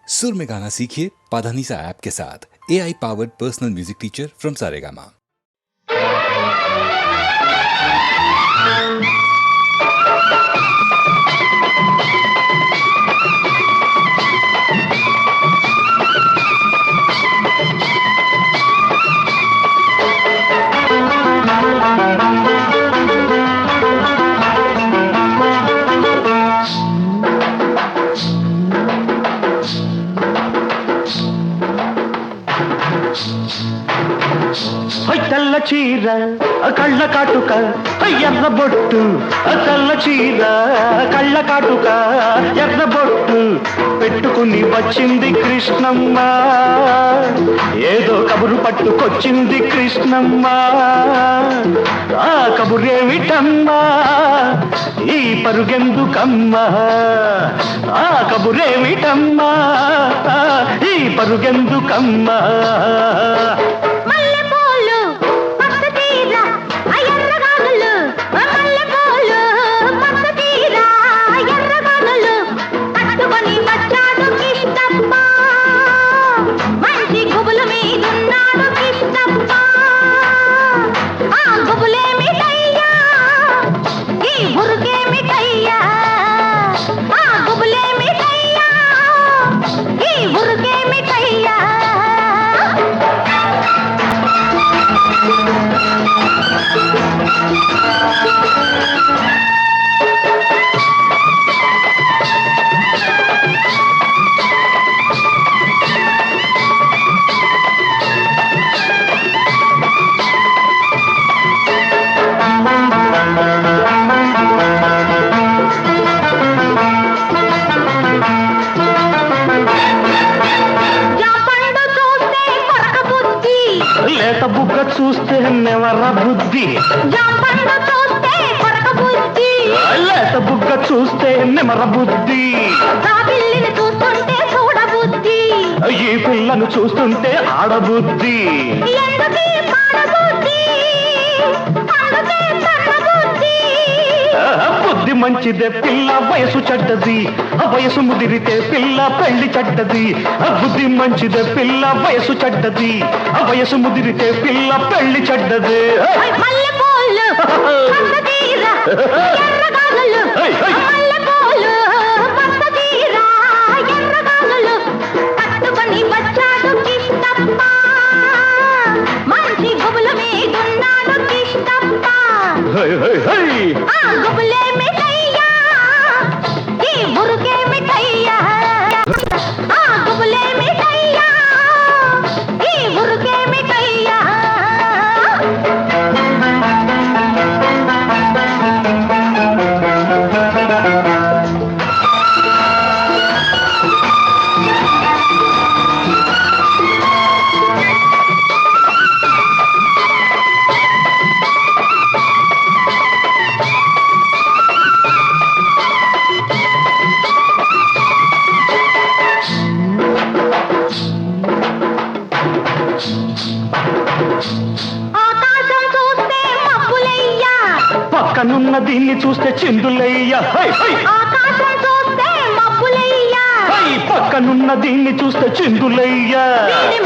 सुर में गाना सीखिए पाधानीसा ऐप के साथ। AI powered personal music teacher from Saregama. తెల్ల చీర కళ్ళ కాటుక ఎర్ర బొట్టు, తెల్ల చీర కళ్ళ కాటుక ఎర్ర బొట్టు పెట్టుకుని వచ్చింది కృష్ణమ్మ. ఏదో కబురు పట్టుకొచ్చింది కృష్ణమ్మ. ఆ కబురేమిటమ్మా, ఈ పరుగెందుకమ్మా? ఆ కబురేమిటమ్మా, ఈ పరుగెందుకమ్మా? లేత బుగ్గ చూస్తే నెవర బుద్ధి, లేత బుగ్గ చూస్తే నెమర బుద్ధి, ఈ పిల్లను చూస్తుంటే ఆడబుద్ధి. బుద్ధి మంచిదే పిల్ల, వయసు చెడ్డది, వయసు ముదిరితే పిల్ల పెళ్లి చెడ్డది. బుద్ధి మంచిదే పిల్ల, వయసు చెడ్డది, వయసు ముదిరితే పిల్ల పెళ్లి చెడ్డది. పక్కనున్న దీన్ని చూస్తే చిందులయ్యా, పక్కనున్న దీన్ని చూస్తే చిందులయ్యా.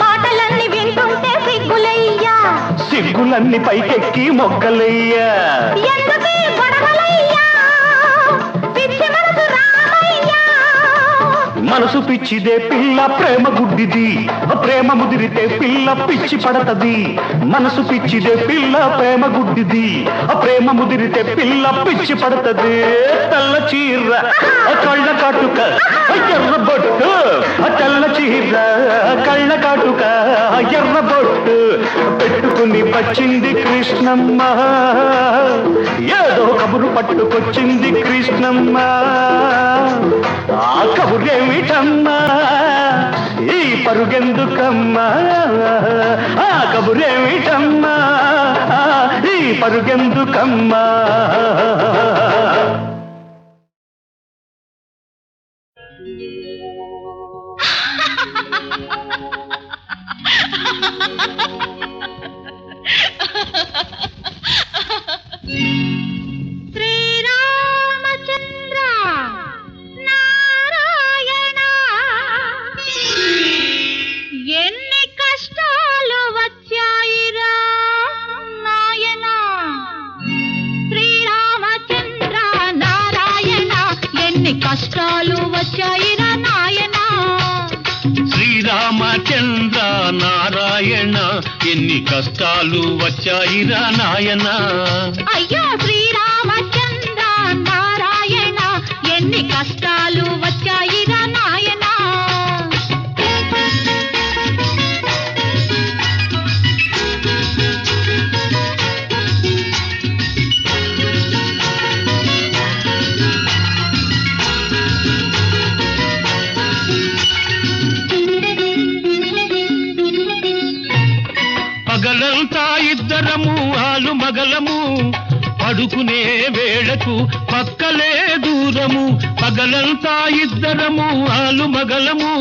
మాటలన్నీ వింటుంటే సిగ్గులయ్యా, సిగ్గులన్నీ పైకెక్కి మొగ్గలయ్యా. మనసు పిచ్చిదే పిల్ల, ప్రేమ గుడ్డిది, ప్రేమ ముదిరితే పిల్ల పిచ్చి పడతది. మనసు పిచ్చిదే పిల్ల, ప్రేమ గుడ్డిది, ప్రేమ ముదిరితే పిల్ల పిచ్చి పడతది. తెల్ల చీర కళ్ళ కాటుక ఎర్ర బొట్టు, తెల్ల చీర కళ్ళ కాటుక ఎర్ర బొట్టు పెట్టుకుని వచ్చింది కృష్ణమ్మ. ఏదో కబురు పట్టుకొచ్చింది కృష్ణమ్మ. ఆ కబురేమిటమ్మా, ఈ పరుగెందుకమ్మా? ఆ కబురేమిటమ్మా, ఈ పరుగెందుకమ్మా? శ్రీరామచంద్ర నారాయణ ఎన్ని కష్టాలు వచ్చాయిరా నాయనా. అయ్యో శ్రీరామచంద్ర నారాయణ ఎన్ని కష్టాలు వచ్చాయిరా నాయన. పగలంతా ఇద్దరము ఆలు మగలము, పడుకునే వేళకు పక్కలే దూరము. పగలంతా ఇద్దరము ఆలు మగలము,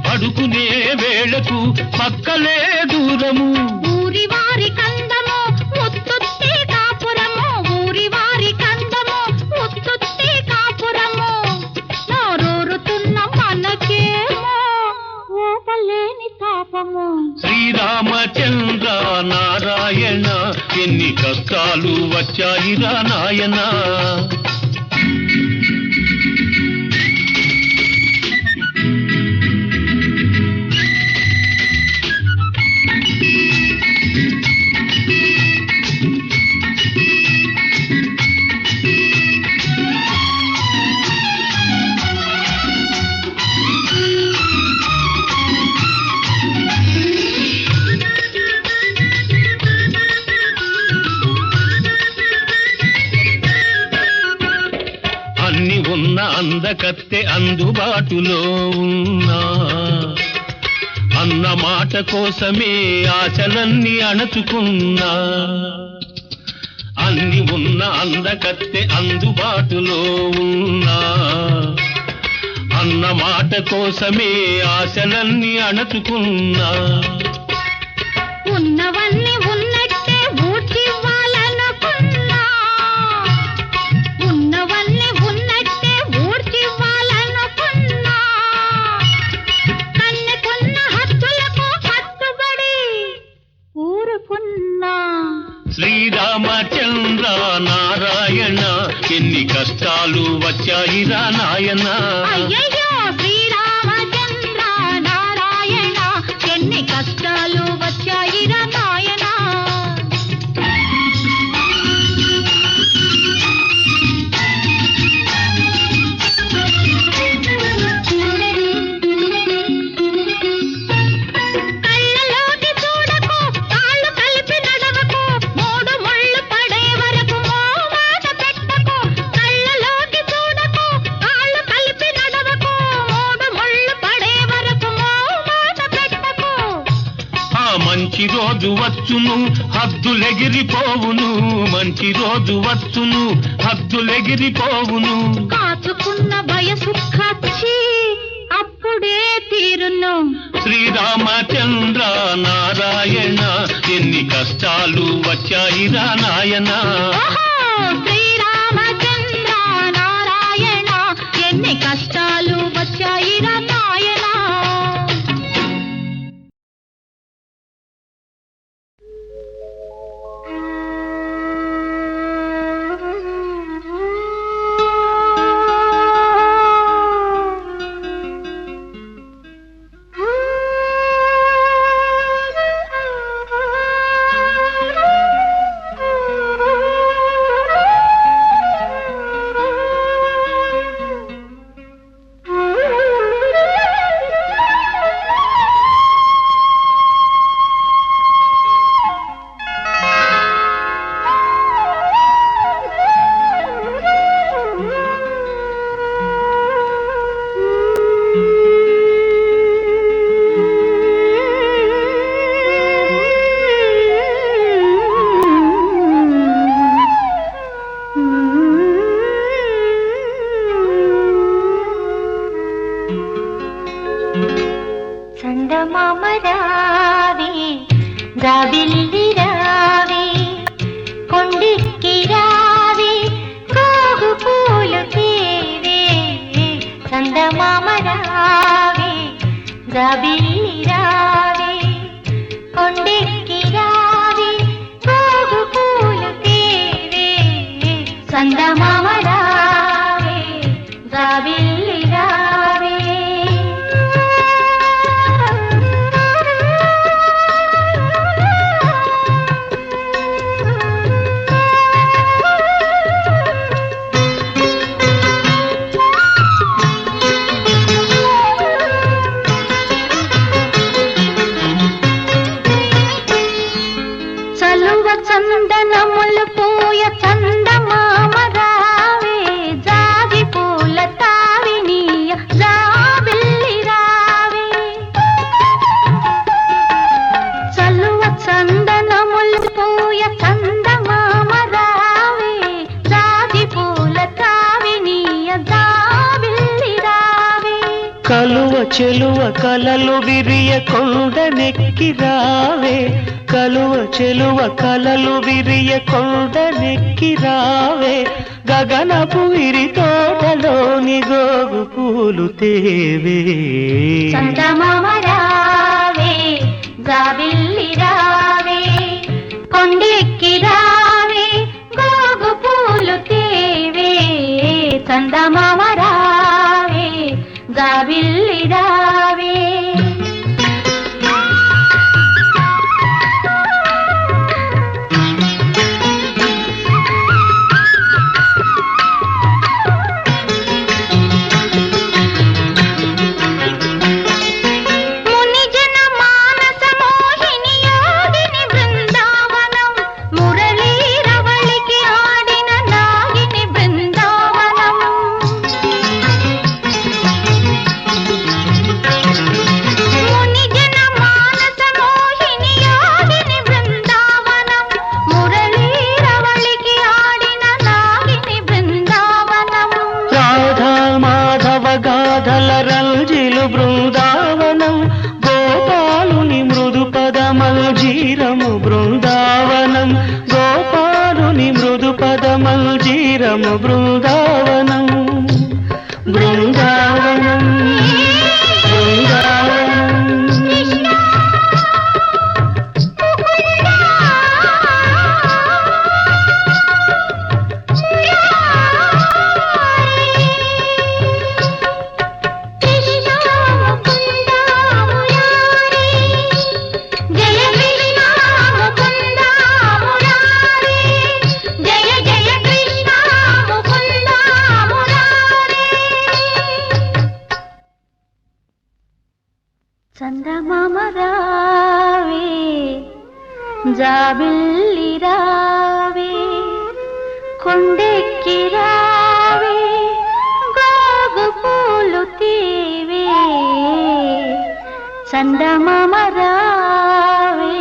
పడుకునే వేళకు పక్కలే దూరము. ఊరి వారి కందము ముత్తుత్తి కాపురము, ఊరి వారి కందము ముత్తుత్తి కాపురము. నోరూరుతున్న మనకేమో ఊపలేని తాపము. శ్రీరామచంద్ర నారాయణ ఎన్ని కష్టాలు వచ్చాయిరా నాయనా. అన్ని ఉన్న అందకత్తె అందుబాటులో ఉన్నా, అన్న మాట కోసమే ఆశలన్నీ అణచుకున్నా. అన్ని ఉన్న అందకత్తె అందుబాటులో ఉన్నా, అన్న మాట కోసమే ఆశలన్నీ అణచుకున్నా. ఉన్నవన్నీ ఉన్నట్టే ఊడ్చివ్వాలనుకున్నా, ఉన్నవన్నీ ఉన్నట్టే ఊడ్చివ్వాలనుకున్నా. కన్నెకున్న హద్దులకు హద్దుబడి ఊరుకున్నా. శ్రీరామచంద్ర నారాయణ ఎన్ని కష్టాలు వచ్చాయిరా నాయనా. అయ్యయ్యో శ్రీరామచంద్ర నారాయణ ఎన్ని కష్టాలు వచ్చాయిరా నాయన. కళ్ళలోకి చూడకు కాళ్ళు కలిపి నడవకు, మూడు ముళ్ళు పడే వరకు మాట పెట్టకు. కళ్ళలోకి చూడకు కాళ్ళు కలిపి నడవకు, మూడు ముళ్ళు పడే వరకు మాట పెట్టకు. ఆ మంచి రోజు వచ్చును హద్దులెగిరిపోవును, మంచి రోజు వచ్చును హద్దులెగిరిపోవును. కాచుకున్న వయసు ఖర్చి అప్పుడే తీరును. శ్రీరామచంద్ర నారాయణ ఎన్ని కష్టాలు వచ్చాయిరా నాయనా. ఓహో శ్రీరామచంద్ర నారాయణ ఎన్ని కష్టాలు వచ్చాయిరా నాయన. చందమామ రావే జాబిల్లి రావే కొండిక్కి రావే గోగు పూలు తేవే. చందమామ రావే జాబిల్లి రావే కొండిక్కి రావే గోగు పూలు తేవే. చందమామ రావే జాబిల్లి రావే. చెలువ కలలు విరియ కొండనెక్కి రావే, కలువ చెలువ కలలు విరియ కొండనెక్కి రావే, గగనపు విరి తోటలోని గోగు పూలు తేవే. చందమామ రావే, జాబిల్లి రావే, కొండెక్కి రావే, గోగు పూలు తేవే. చందమామ రావే, జాబిల్లి రావే. రంజిలు బృందావనం, గోపాలుని మృదు పదమల్జీరము బృందావనం, గోపాలుని మృదు పదమల్జీరము బృందావనం. బృందావనం బృందావనం. చందమామ రావే, జాబిల్లి రావే, కొండెక్కి రావే, గోగు పూలు తీవే. చందమామ రావే,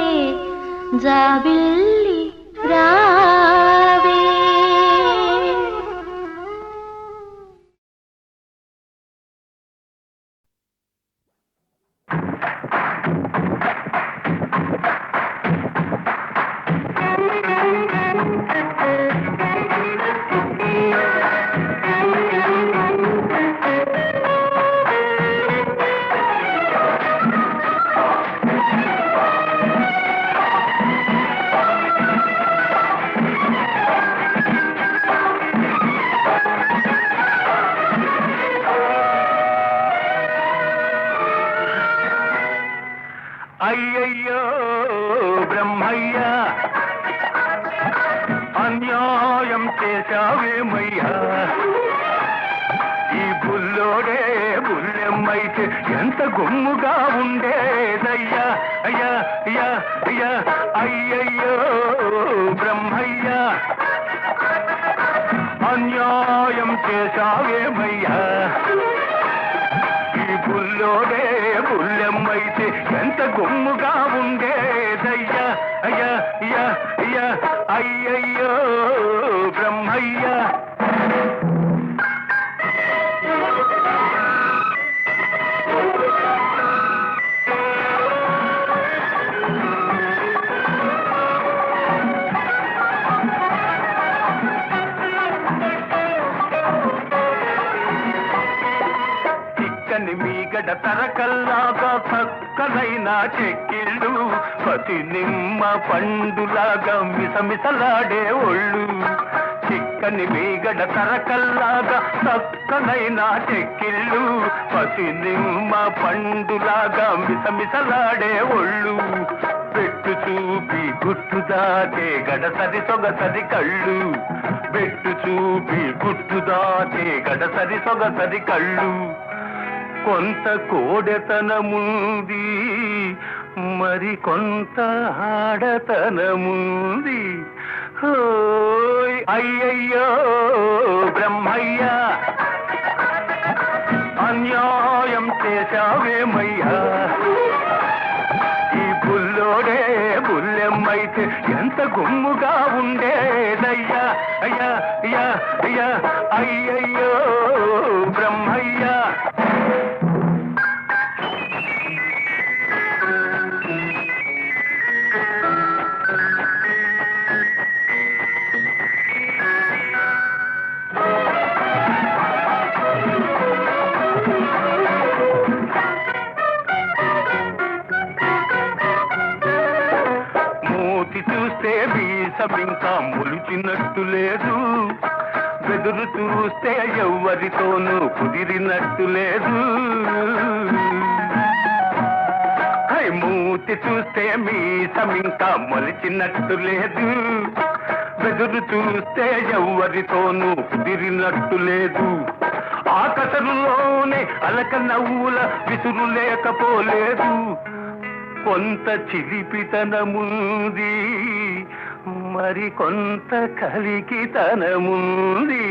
జాబిల్లి రావే. అయ్యయ్యో బ్రహ్మయ్య, అన్యాయం చేశావేమయ్యా. ఈ బుల్లోడే బుల్లెమ్మైతే ఎంత గుమ్ముగా ఉండేదయ్యా. అయ్యా అయ్యా అయ్యా, అయ్యయ్యో బ్రహ్మయ్య, అన్యాయం చేశావేమయ్యా. ఈ బుల్లోడే బుల్లెమ్మైతే ఎంత గుమ్ముగా ఉండేదయ్యా. అయ్యా అయ్యా అయ్యా, అయ్యయ్యో బ్రహ్మయ్య. మీగడ తరకల్లాగా చక్కనైన చెక్కిళ్ళు, పతి నిమ్మ పండులాగా మిసమిసలాడే ఒళ్ళు. చిక్కని మీగడ తరకల్లాగా చక్కనైన చెక్కిళ్ళు, పతి నిమ్మ పండులాగా మిసమిసలాడే ఒళ్ళు. పెట్టు చూపి గుట్టు దాటే గడసరి సొగసరి కళ్ళు, పెట్టు చూపి గుట్టు దాటే గడసరి సొగసరి కళ్ళు. కొంత కోడెతనముంది, మరి కొంత ఆడతనముంది. అయ్యయ్యో బ్రహ్మయ్య, అన్యాయం చేశావేమయ్యా. ఈ బుల్లోడే బుల్లెమ్మైతే ఎంత గుమ్ముగా ఉండేదయ్యా. అయ్యా అయ్యా అయ్యా, అయ్యయ్యో బ్రహ్మయ్య. మీసమింకా మొలిచినట్టు లేదు, వెదురు చూస్తే ఎవ్వరితోనూ కుదిరినట్టు లేదు. మూతి చూస్తే మీసమింకా మొలిచినట్టు లేదు, వెదురు చూస్తే ఎవ్వరితోనూ కుదిరినట్టు లేదు. ఆకసరులోనే అలక నవ్వుల విసురు లేకపోలేదు, కొంత చిలిపితనముంది, మరి కొంత కలికితనముంది.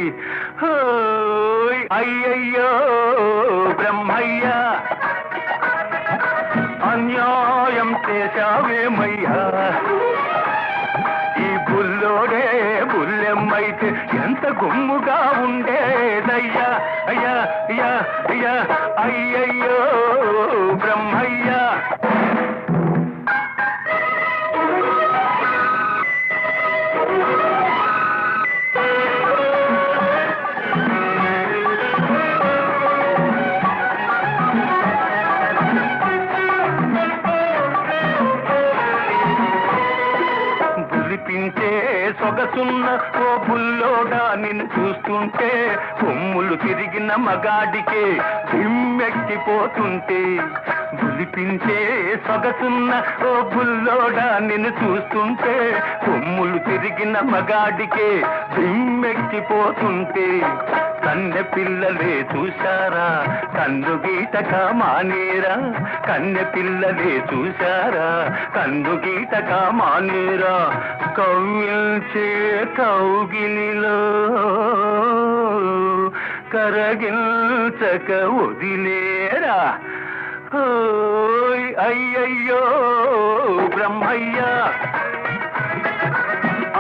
అయ్యయ్యో బ్రహ్మయ్య, అన్యాయం చేశావేమయ్యా. ఈ బుల్లోడే బుల్లెమ్మైతే ఎంత గుమ్ముగా ఉండేదయ్యా. అయ్యా అయ్యా అయ్యా అయ్యయ్యో బ్రహ్మయ్య. సొగసున్న ఓ బుల్లోడా నిన్ను చూస్తుంటే కొమ్ములు తిరిగిన మగాడికే దిమ్మెక్కిపోతుంటే. బులిపించే సొగసున్న ఓ బుల్లోడా నిన్ను చూస్తుంటే కొమ్ములు తిరిగిన మగాడికే దిమ్మెక్కిపోతుంటే. కన్నె పిల్లలే చూశారా కన్ను గీటక మానేరా, కన్నె పిల్లలే చూశారా కన్ను గీటక మానేరా. కవ్విల్చే కౌగిలిలో కరగిల్చక వదిలేరా. అయ్యయ్యో బ్రహ్మయ్య,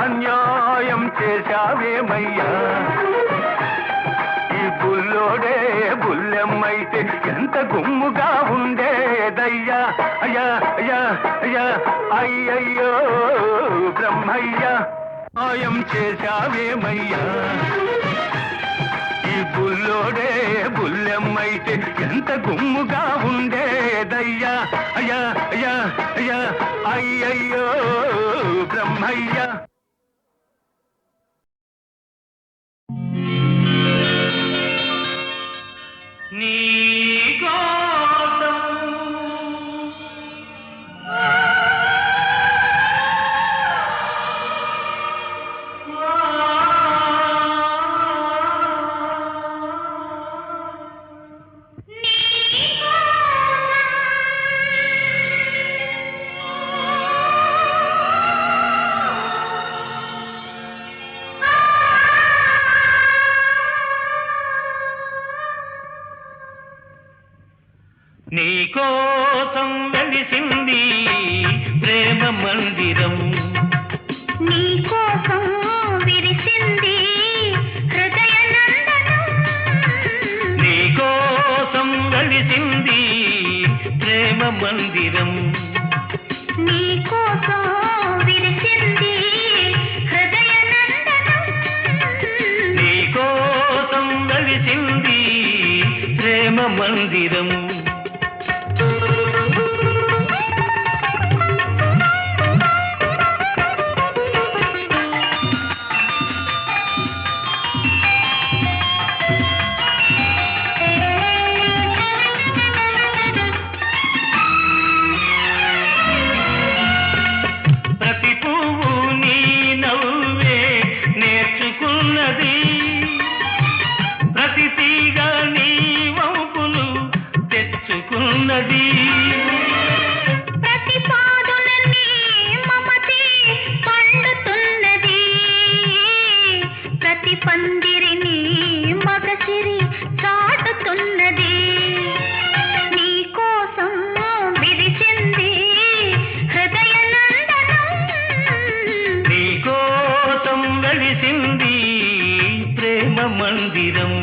అన్యాయం చేశావేమయ్యా. ఈ బుల్లోడే బుల్లెమ్మైతే ఎంత గుమ్ముగా ఉండేదయ్యా. అయ్యా అయ్యా అయ్యా అయ్యయ్యో బ్రహ్మయ్య, అన్యాయం చేశావేమయ్యా. ఈ బుల్లోడే బుల్లెమ్మైతే ఎంత గుమ్ముగా ఉండేదయ్యా. అయ్యా అయ్యా అయ్యా అయ్యయ్యో బ్రహ్మయ్య. నీకోసం వెలిసింది ప్రేమ మందిరం, నీకోసం విరిసింది హృదయ నందనం. నీకోసం వెలిసింది ప్రేమ మందిరం, నీకోసం విరిసింది హృదయ నందనం. నీకోసం వెలిసింది ప్రేమ మందిరం. మందిరం.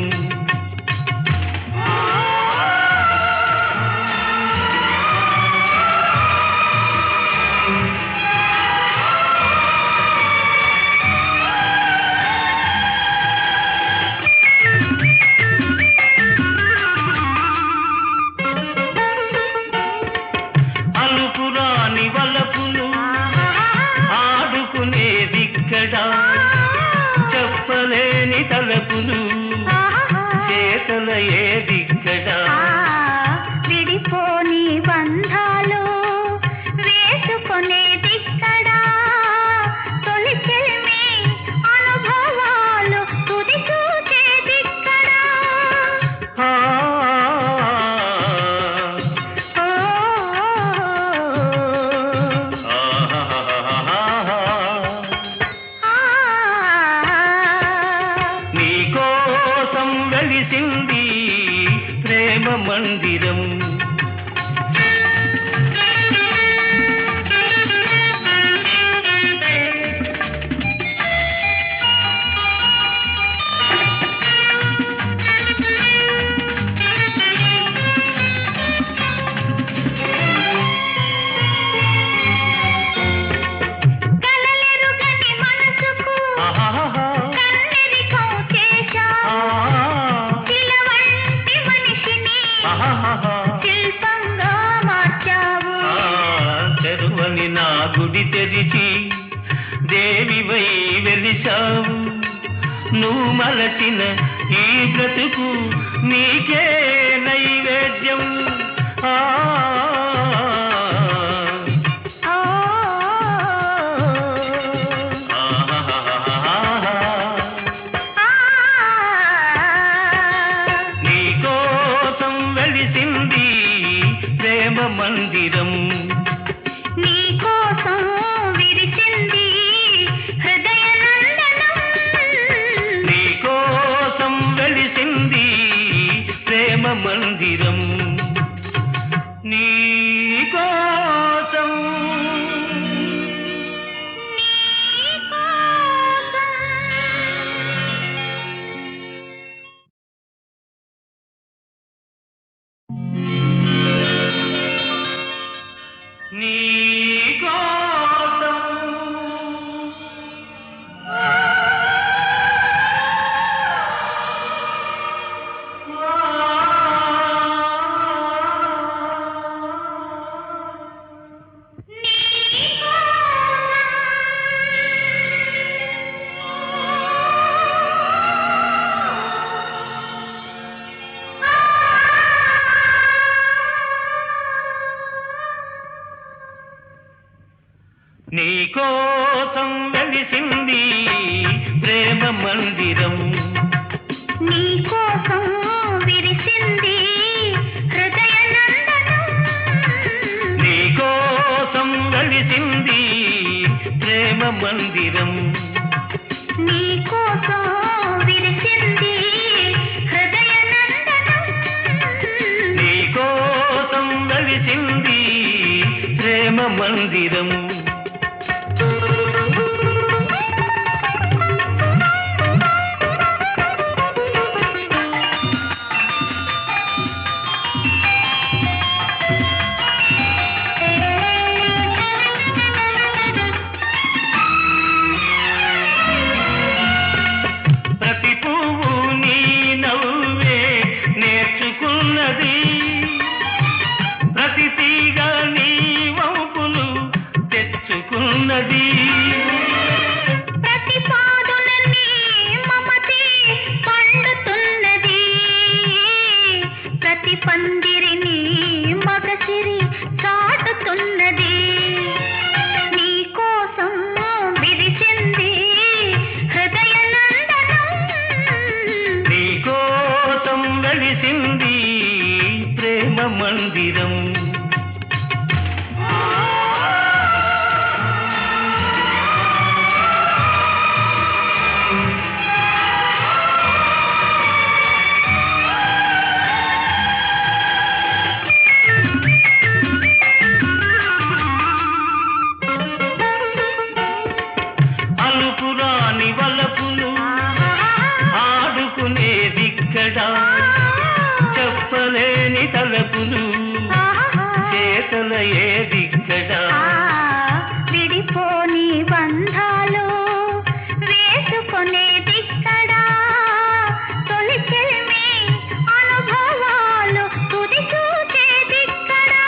తెరిచి దేవివై వెలిశావు నువ్వు మలచిన ఈ బ్రతుకు నీకే నైవేద్యం నీకోసం వెలిసింది ప్రేమ మందిరం నీకోసం విరిసింది హృదయ నందనం నీకోసం వెలిసింది ప్రేమ మందిరం నీకోసం నీకోసం వెలిసింది ప్రేమ మందిరం నీకోసం విరిసింది హృదయ నందనం నీకోసం వెలిసింది ప్రేమ మందిరం నీకోసం విరిసింది హృదయ నందనం నీకోసం వెలిసింది ప్రేమ మందిరం ప్రతి పువ్వు నీ నవ్వే నేర్చుకున్నది ప్రతి తీగ నీ వంపులు తెచ్చుకున్నది ప్రతి పాదున నీ మమతే పండుతున్నది ప్రతి పందిరిని మగసిరి చాటుతున్నది నీకోసం విరిసింది హృదయ నందనం నీకోసం వెలిసింది ప్రేమ మందిరం అలుపురాని వలపులు ఆడుకునేదిక్కడ చెప్పలేని తలపులు చేతల ఏదిక్కడ విడిపోని బంధాలు వేసుకునేదిక్కడా తొలి చెల్మి అనుభవాలు తుది చూచేదిక్కడా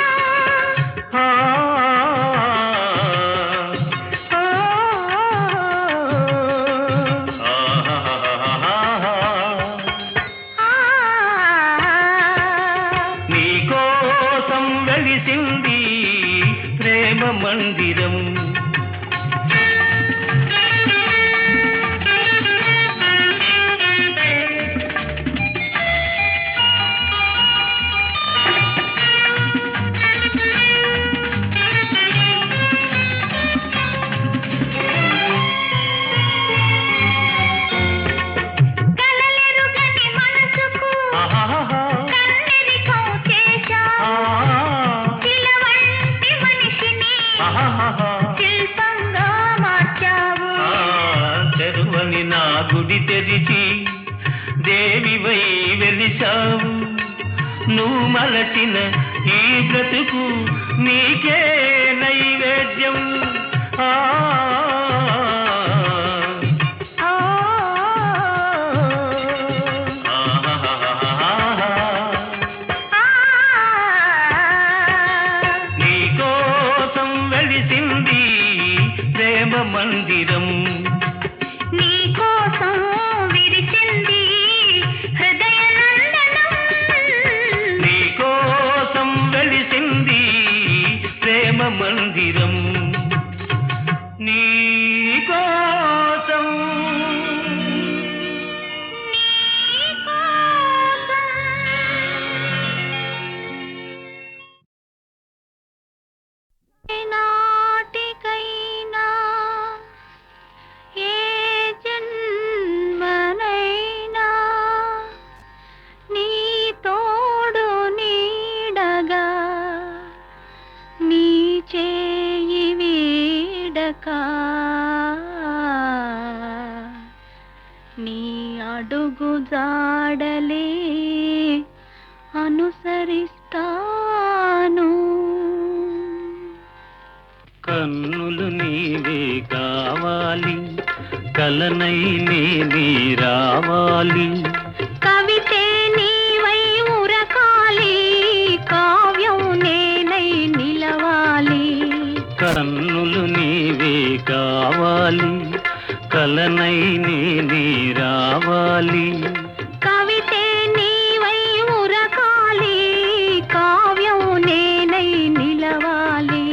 నీకోసం వెలిసింది ప్రేమ మందిరం కలలెరుగని మనసుకు కన్నెరికం చేశావు చిలవంటి మనిషిని శిల్పంగా మార్చావు తెరువని నా గుడి తెరిచి దేవివై వెలిశావు నువ్వు మలచిన ఈ బ్రతుకు నీకే నైవేద్యం నీకోసం వెలిసింది మందిరం నీ కోసం నాటికైనా ఏ జన్మనైనా నీ తోడు నీడగా నీ చేయి వీడక నీ అడుగు జాడలే అనుసరిస్తాను. కన్నులు నీవే కావాలి కలనై నీ రావాలి కవితే నీవై ఉరకాలి కావ్యం నేనై నిలవాలి. కన్నులు నీవే కావాలి కలనై నీ రావాలి కవితే నీవై ఉరకాలి కావ్యం నేనై నిలవాలి.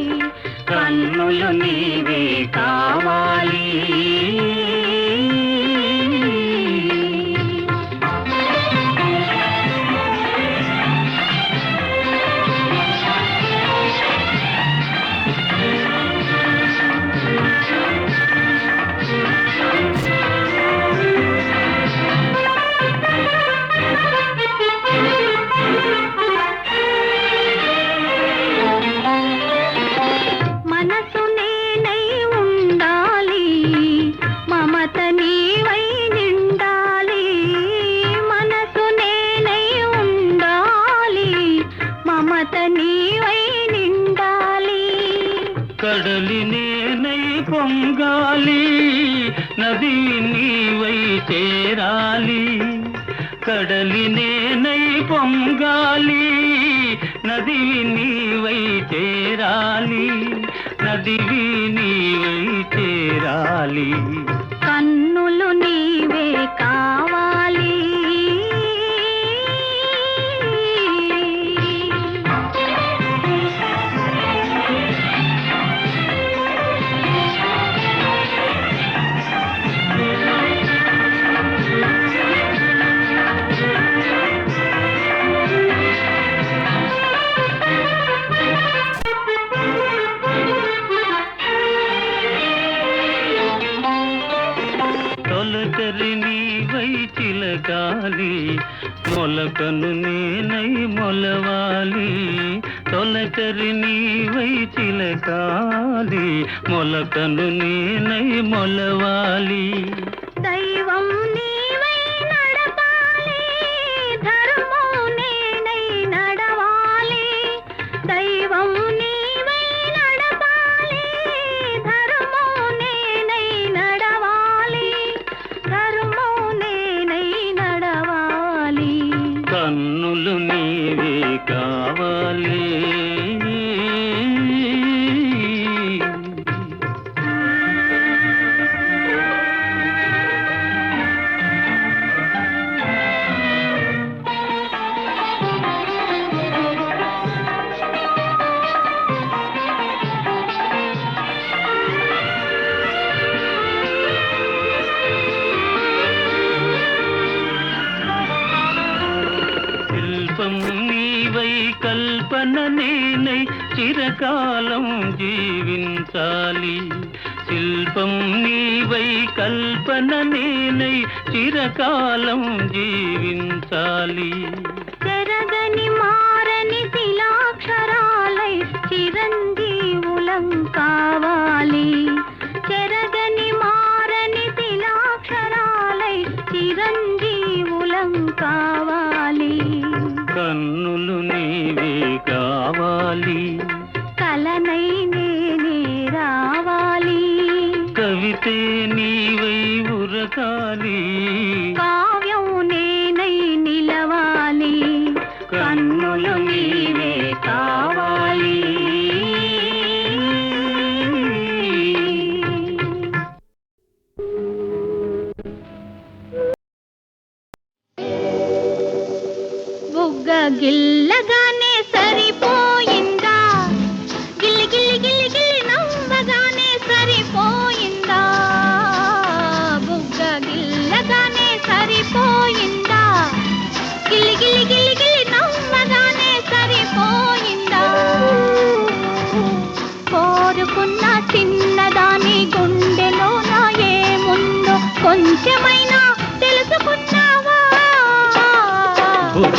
కన్నులు నీవే కావాలి. మనసు నేనై ఉండాలి మమత నీవై నిండాలి. మనసు నేనై ఉండాలి మమత నీవై నిండాలి. కడలి నేనై పొంగాలి నది నీవై చేరాలి కడలి నేనై పొంగాలి నది నీవై చేరాలి నదివి నీవై చేరాలి. కన్నులు నీవే కావాలి. తొలకరి నీవై చిలకాలి మొలకను నేనై మొలవాలి తొలకరి నీవై చిలకాలి మొలకను నేనై మొలవాలి. దైవం నీవై నడపాలి ధర్మం నేనై నడవాలి. దైవం నీవై నడపాలి ధర్మం నేనై నడవాలి. ధర్మం నేనై నడవాలి. కన్నులు నీవే కావాలి. శిల్పం నీవై కల్పన నేనై చిరకాలం జీవించాలి శిల్పం నీవై కల్పన నేనై చిరకాలం జీవించాలి. చెరగని మారని శిలాక్షరాలై చిరంజీవులం కావాలి. చెరగని మారని శిలాక్షరాలై చిరంజీవులం కావాలి. కన్నులు నీవే కావాలి కలనై నేనే రావాలి. కవితే నీవై ఉరకాలి కావ్యం నేనై నిలవాలి. కన్నులు నీవే కావాలి. బుగ్గ గిల్లగానే సరిపోయిందా గిల్లి గిల్లి గిల్లి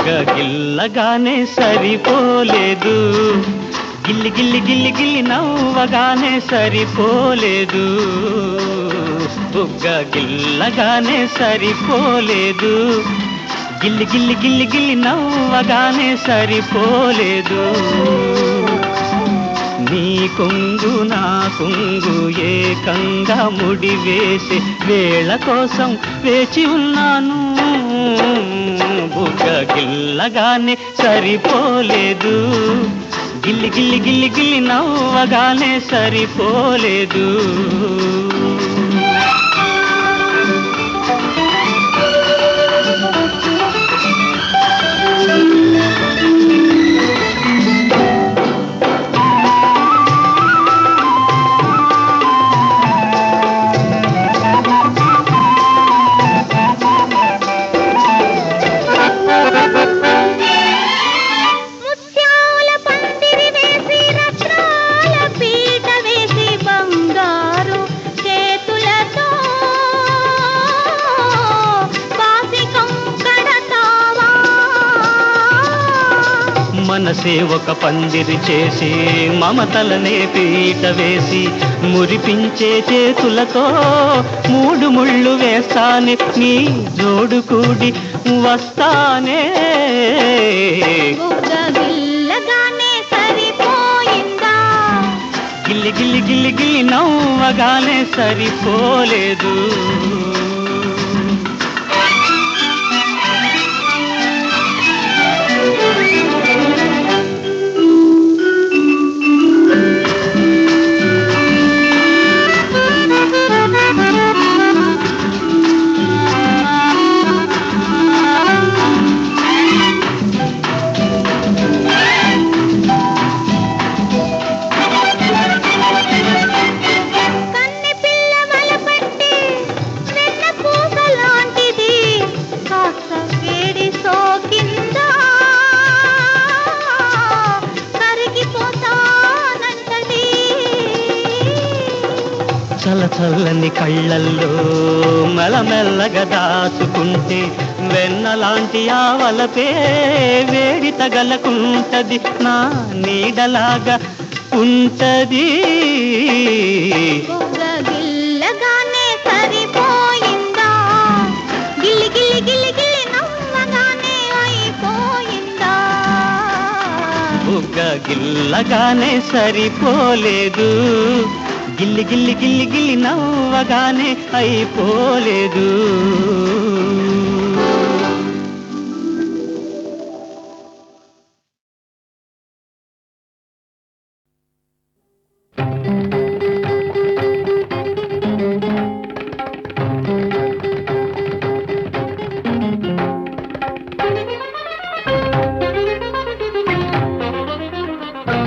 బుగ్గ గిల్లగానే సరిపోలేదు, గిల్లి గిల్లి గిల్లి గిల్లి నవ్వగానే సరిపోలేదు, బుగ్గ గిల్లగానే సరిపోలేదు, గిల్లి గిల్లి గిల్లి గిల్లి నవ్వగానే సరిపోలేదు. నీ కొంగు నా కొంగు ఏకంగా ముడివేసి వేళ కోసం వేచి ఉన్నాను, బుగ్గ గిల్లగానే సరిపోలేదు, గిల్లి గిల్లి గిల్లి గిల్లి నవ్వగానే సరిపోలేదు. ముత్యాల పందిరి వేసి రత్నాల పీట వేసి బంగారు చేతులతో బాసికం కడతావా, మనసే ఒక పందిరి చేసి మమతలనే పీట వేసి మురిపించే చేతులతో మూడు ముళ్ళు వేస్తానే, నీ జోడు కూడి వస్తానే, బుగ్గ గిల్లగానే సరిపోయిందా, గిల్లి గిల్లి గిల్లి గిల్లి నవ్వగానే సరిపోలేదు. కన్నె పిల్ల వలపట్టి వెన్న పూస లాంటిది కాస్త వేడి సోకిందా, కరిగిపోతానంటది, చల్ల చల్లని కళ్ళల్లో మెల్లమెల్లగా దాచుకుంటే వెన్నలాంటి ఆవలపే వేడి తగలకుంటది, నా నీడలాగా ఉంటది, బుగ్గ గిల్లగానే సరిపోయిందా, గిల్లి గిల్లి గిల్లి గిల్లి నవ్వగానే అయిపోయిందా, బుగ్గ గిల్లగానే సరిపోలేదు, గిల్లి గిల్లి గిల్లి గిల్లి నవ్వగానే అయిపోలేదు.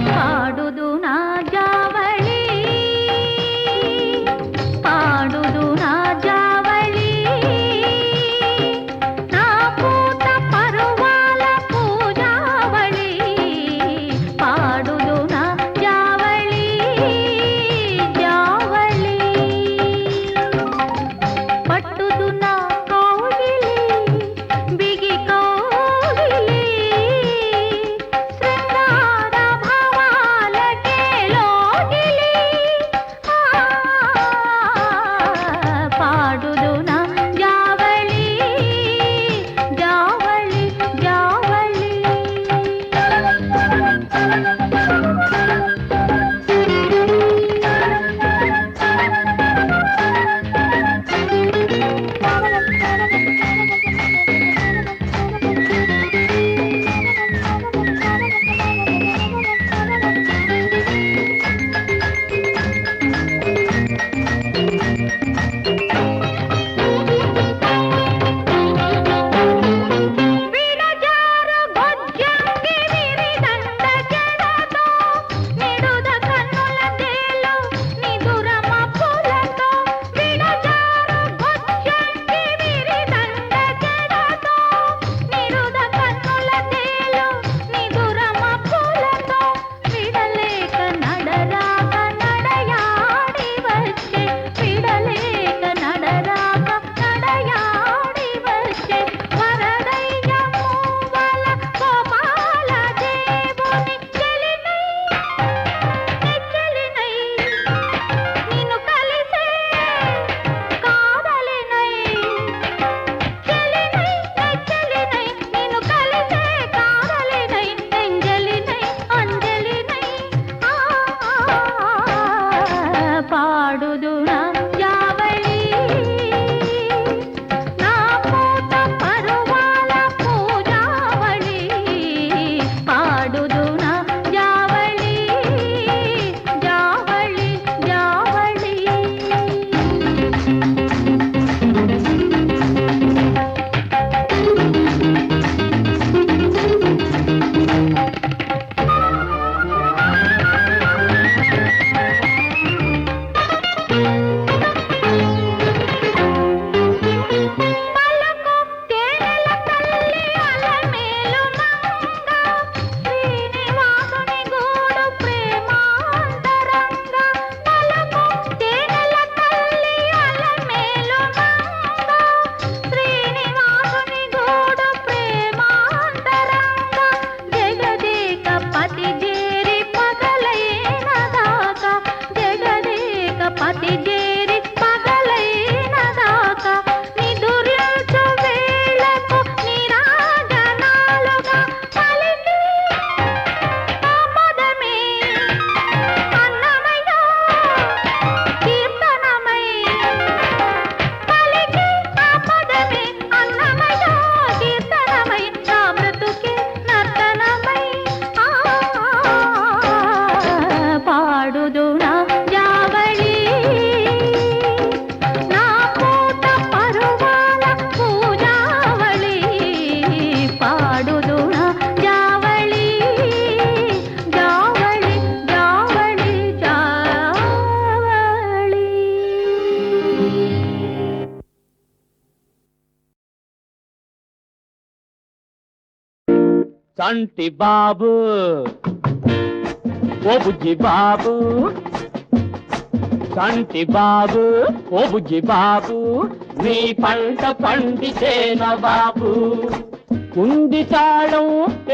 పాడుదు నా జావళి, పాడుదు నా జావళి, పాడుదునా జావళి నా పూట పరువాల పూజావళి పాడుదునా జావళి జావళి జావళి జావళి. చంటి బాబు ఓ బుజ్జి బాబు, చంటి బాబు ఓ బుజ్జి బాబు, నీ పంట పండితేన బాబు. ఉంది తాళం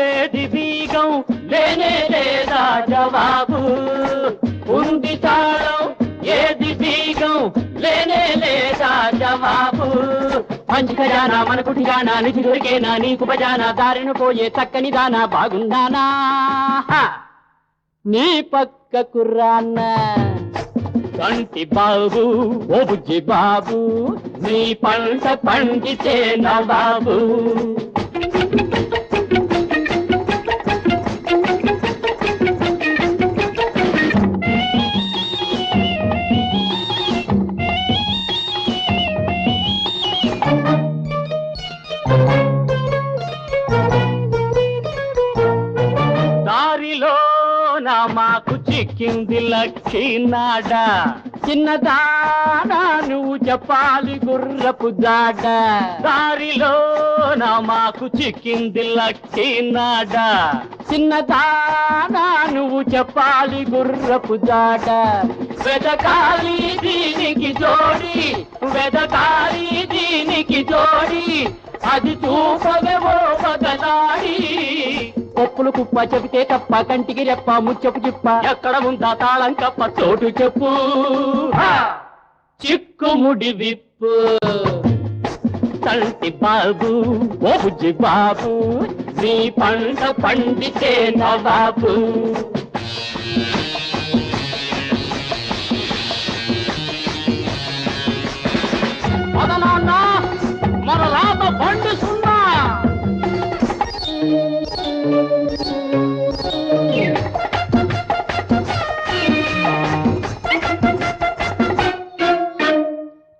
ఏది బీగం లేనే లేదా జవాబు. ఉంది తాళం ఏది బీగం లేనే లేదా జవాబు. మంచి ఖజానా మన కుటిగానా నిధి దొరికేనా నీకు బజానా దారిన పోయే చక్కని దానా బాగుందానా నీ పక్క కుర్రాన్న. చంటి బాబు ఓ బుజ్జి బాబు, నీ పంట పండితేన బాబు. దారిలో నా మాకు చిక్కింది లక్ష్మీనాడ, చిన్నదానా నువ్వు చెప్పాలి గుర్రపు జాడ. దారిలో నా మాకు చిక్కింది లక్ష్మీనాడ, చిన్నదానా నువ్వు చెప్పాలి గుర్రపు జాడ. వెదకాలి దీనికి జోడి, వెదకాలి దీనికి జోడి, అది చూపగవో బదలాడి. కొప్పులు కుప్ప చెబితే తప్ప కంటికి రెప్ప ముచ్చపు చిప్ప, ఎక్కడ ఉందా తాళం కప్ప చోటు చెప్పు. చిక్కుముడి విప్పు చంటి బాబు ఓ బుజ్జి బాబు, నీ పంట పండితేన బాబు. మదనాన్న మన రాత బండి సున్నా.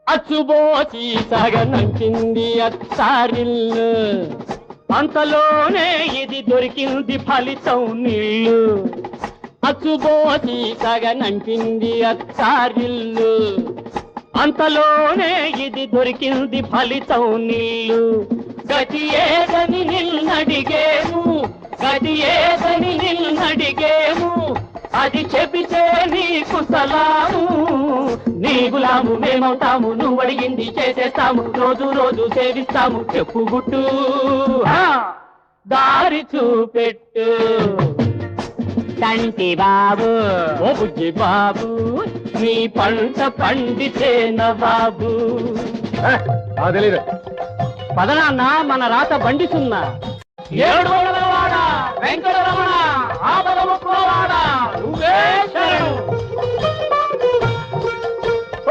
అచ్చుబోసి సగనంచింది అచ్చారిల్లు, అంతలోనే ఇది దొరికింది ఫలితం నీళ్ళు. అచ్చుబోసి సగనంచింది అచ్చారిల్లు, అంతలోనే ఇది దొరికింది ఫలితం నీళ్ళు. గతి ఏదని నిన్నడిగేము, గతి ఏదని నిన్నడిగేము, అది చెబితే నీకు సలాము. నీ గులాము మేమవుతాము, నువ్వు అడిగింది చేసేస్తాము, రోజు రోజు సేవిస్తాము. చెప్పు గుట్టు దారి చూపెట్టు. చంటి బాబు ఓ బుజ్జి బాబు, నీ పంట పండితేన బాబు. తెలీదు. పదనాన్న మన రాత బండిసున్నా. ఏడు వాడ వెంకటరమణ ఆపదముక్కువాడ నువ్వే శరణు.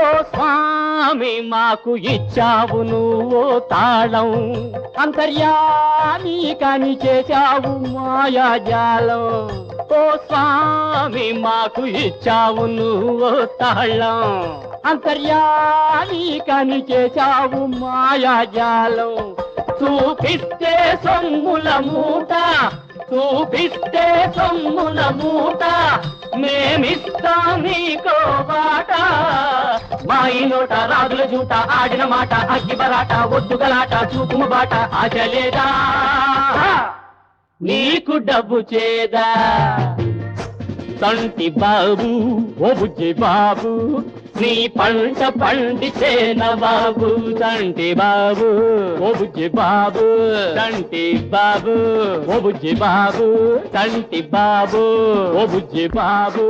ఓ స్వామి మాకు ఇచ్చావు నువ్వు తాళం, అంతర్యామి కాని చేశావు మాయాజాలం. ఓ స్వామి మాకు ఇచ్చావు నువ్వు తాళం, అంతర్యామి కాని చేశావు మాయాజాలం. చూపిస్తే సొమ్ముల మూట, చూపిస్తే సొమ్ముల మూట, మేమిస్తాం నీకో బాట. మా ఈ నోట రాజుల జూట, ఆడిన మాట అగ్గి బరాట, ఒడ్డుగలాట చూపుము బాట. ఆచలేదా నీకు డబ్బు చేదా. చంటి బాబు ఓ బుజ్జి బాబు, నీ పంట పండితేన బాబు. చంటి బాబు ఓ బుజ్జి బాబు, చంటి బాబు ఓ బుజ్జి బాబు, చంటి బాబు ఓ బుజ్జి బాబు.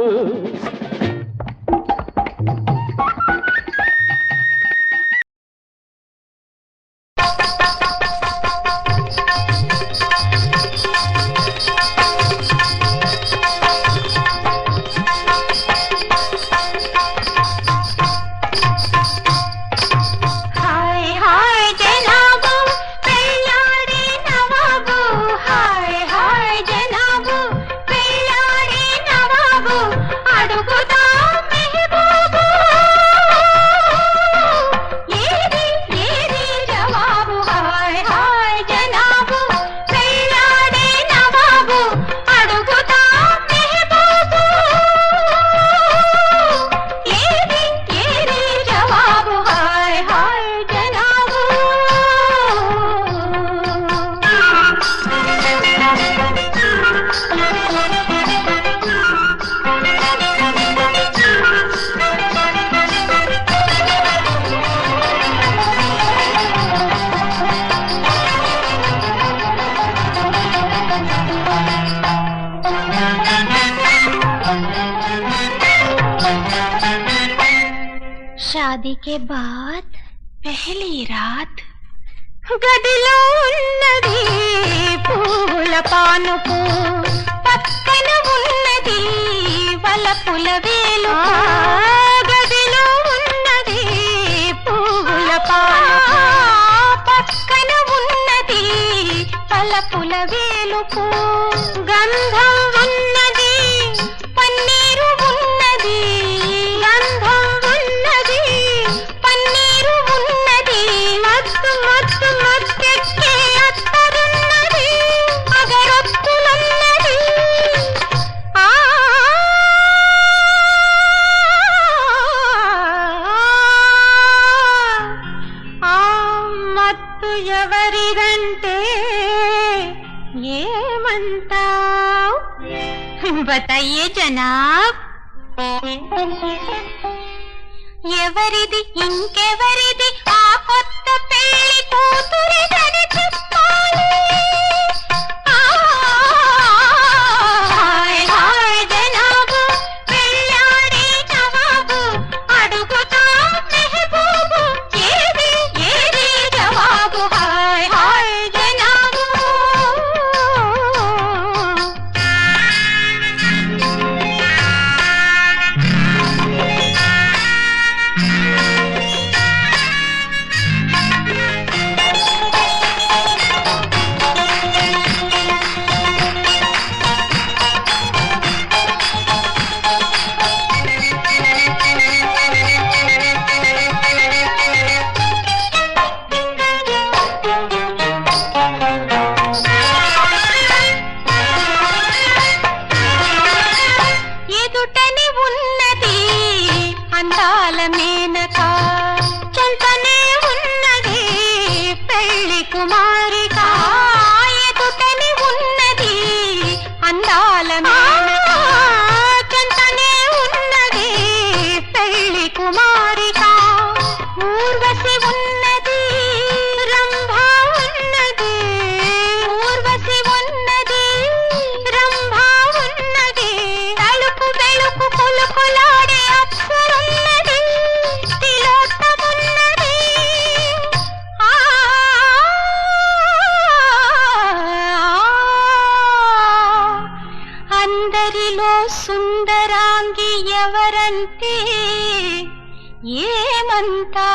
హాయ్ హాయ్ జనాబు పెళ్ళాడే నవాబు, హాయ్ హాయ్ జనాబు పెళ్ళాడే నవాబు, అడుగు शादी के बाद पहली रात గదిలో ఉన్నది పూల పానుపు పక్కన ఉన్నది వలపుల వేలు గదిలో ఉన్నది పూల పానుపు పక్కన ఉన్నది వలపుల వేలుపు గంధం ఉన్నది పన్నీరు ఉన్నది గంధం ఉన్నది పన్నీరు ఉన్నది మత్తు మత్తు మత్తెక్కే అత్తరున్నది అగరొత్తులున్నది ఆ మత్తు ఎవరిదంటే ఏమంటావ్ बताइए जनाब ఎవరిది ఇంకెవరిది ఆ కొత్త పెళ్లి కూతురిదని చెప్పాలి హాయ్ హాయ్ జనాబు పెళ్ళాడే నవాబు అడుగుతా మెహబూబు ఏది ఏది జవాబు హాయ్ హాయ్ జనాబు ఎదుటని ఉన్నది అందాల మేనక చెంతనే ఉన్నది పెళ్లి కుమారిక ఎదుటని ఉన్నది అందాల మేనక చెంతనే ఉన్నది పెళ్లి కుమారిక ఊర్వశి ఉన్నది రంభా ఉన్నది ఊర్వశి ఉన్నది రంభా ఉన్నది తలుపు వెలుపు కొలుకులాడే అప్సరున్నది తిలోత్తమున్నది అందరిలో సుందరాంగి ఎవరంటే ఏమంతా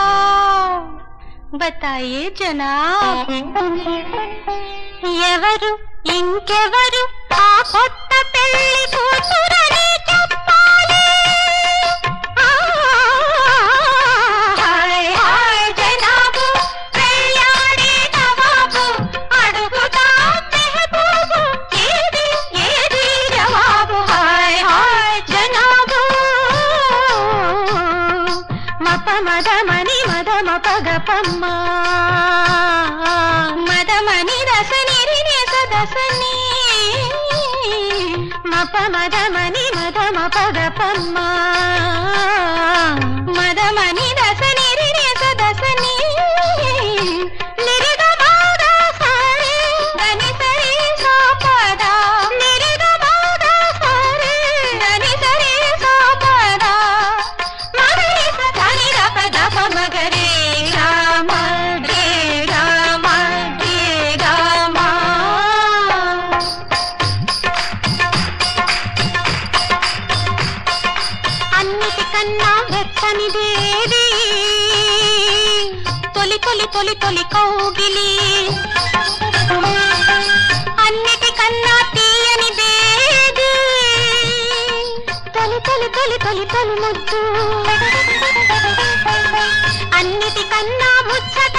बताइए जनाब ఎవరు ఇంకెవరు ఆ కొత్త పెళ్లి కూతురని చెప్పాలి హాయ్ హాయ్ జనాబు పెళ్ళాడే నవాబు అడుగుతా మెహబూబు ఏది ఏది జవాబు హాయ్ హాయ్ జనాబు మప మదమని మదమ పగపమ్మ మదమని రసనిరి సదసని మప మదమని మదమ పగపమ్మ మదమని రసనిరి సదసని నిరిగ బాద సరి గని సరి సోపద నిరిగ బాద సరి గని సరి సోపద మగరి సని రపద మగరి రామ రే రామ రే రామ అన్నిటికన్నా వెచ్చనిదేది తొలి తొలి తొలి తొలి కౌగిలి అన్నిటికన్నా తీయనిదేది తొలి తొలి తొలి తొలి తొలి ముద్దు అన్నిటికన్నా ముచ్చట